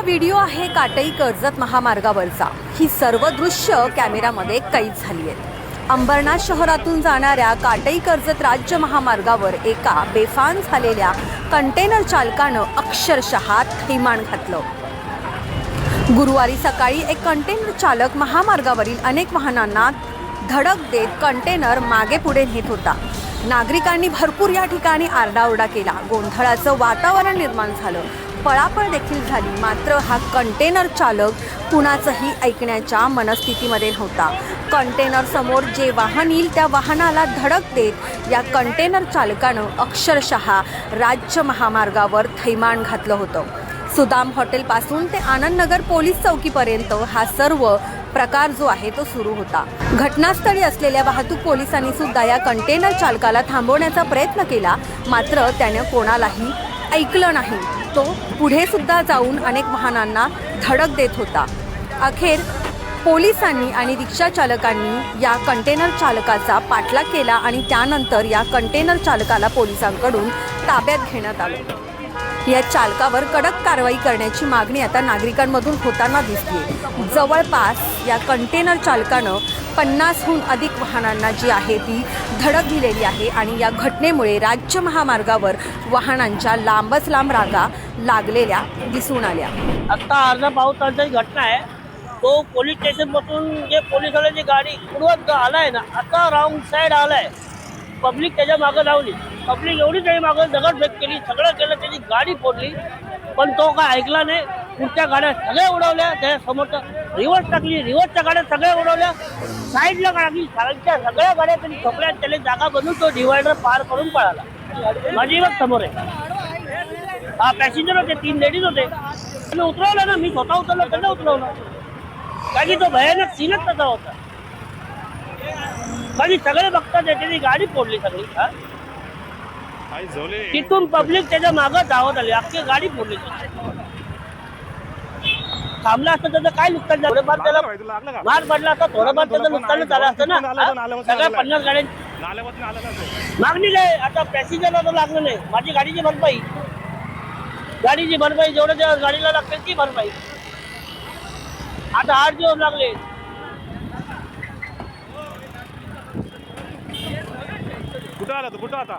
Video आहे काटई कर्जत महामार्गावरचा। ही सर्व दृश्य कॅमेरामध्ये कैद झाली आहेत। अंबरनाथ शहरातून जाणाऱ्या काटई कर्जत राज्य महामार्गावर एका बेफाम झालेल्या कंटेनर चालकानं अक्षरशः थैमान घातलं। गुरुवारी सकाळी एक कंटेनर चालक महामार्गावरील अनेक वाहनांना धडक देत कंटेनर मागे पुढे नेत होता। नागरिकांनी भरपूर या ठिकाणी आरडाओरडा केला। गोंधळाचं वातावरण निर्माण झालं। पळापळ देखील झाली। मात्र हा कंटेनर चालक कुणाचंही ऐकण्याच्या मनस्थितीमध्ये नव्हता। कंटेनर समोर जे वाहन येईल त्या वाहनाला धडक देत या कंटेनर चालकानं अक्षरशः राज्य महामार्गावर थैमान घातलं होतं। सुदाम हॉटेलपासून ते आनंदनगर पोलीस चौकीपर्यंत हा सर्व प्रकार जो आहे तो सुरू होता। घटनास्थळी असलेल्या वाहतूक पोलिसांनी सुद्धा या कंटेनर चालकाला थांबवण्याचा प्रयत्न केला, मात्र त्याने कोणालाही ऐकलं नाही। तो पुढे सुद्धा जाऊन अनेक वाहनांना धडक देत होता। अखेर पोलिसांनी आणि रिक्षा चालकांनी या कंटेनर चालकाचा पाठलाग केला आणि त्यानंतर या कंटेनर चालकाला पोलिसांकडून ताब्यात घेण्यात आलं। या चालकावर कडक कारवाई करण्याची मागणी आता नागरिकांमधून होताना दिसते। जवळपास या कंटेनर चालकानं 50हून अधिक वाहनांना जी आहे ती धडक दिलेली आहे आणि या घटनेमुळे राज्य महामार्गावर वाहनांच्या लांबच लांब रांगा लागलेल्या दिसून आल्या। आता अर्धा पाऊण तासाची घटना आहे। तो पोलीस स्टेशन पासून जे पोलिसांची गाडी पूर्वत आलाय ना, आता राऊंड साईड आलाय। पब्लिक त्याच्या मागे लावली। पब्लिक एवढी त्याच्या मागे दगडफेक केली, सगळं केलं, त्याची गाडी फोडली, पण तो काय ऐकला नाही। पुढच्या गाड्या सगळ्या उडवल्या, त्या समोरच्या रिव्हर्स टाकली, रिव्हर्सच्या गाड्या सगळ्या उडवल्या, साईडला टाकली, साईडच्या सगळ्या गाड्या त्यांनी ठोकल्या। त्याला जागा बनवून तो डिवायडर पार करून पळाला। माझी बघ समोर आहे। हा पॅसेंजर होते, 3 लेडीज होते। त्यांना उतरवलं ना, मी स्वतः उतरलो, त्यांना उतरवलं, कारण की तो भयानक सीनच तसा होता। माझी सगळे बघतात त्याची गाडी फोडली सगळी। तिथून पब्लिक त्याच्या मागं धावत आली, अख्खी गाडी फोडली। थांबला असतं त्याचं काय नुकसान झालं? थोडंफार त्याला मार पडला असता, थोडंफार त्याचं नुकसान झालं असतं ना। सगळ्या 50 गाड्या मागणी काय? आता पॅसेंजरला तर लागलं नाही। माझी गाडीची भरपाई जेवढं त्या गाडीला लागते ती भरपाई। आता 8 दिवस लागले। कुठं आला तू? कुठं आता?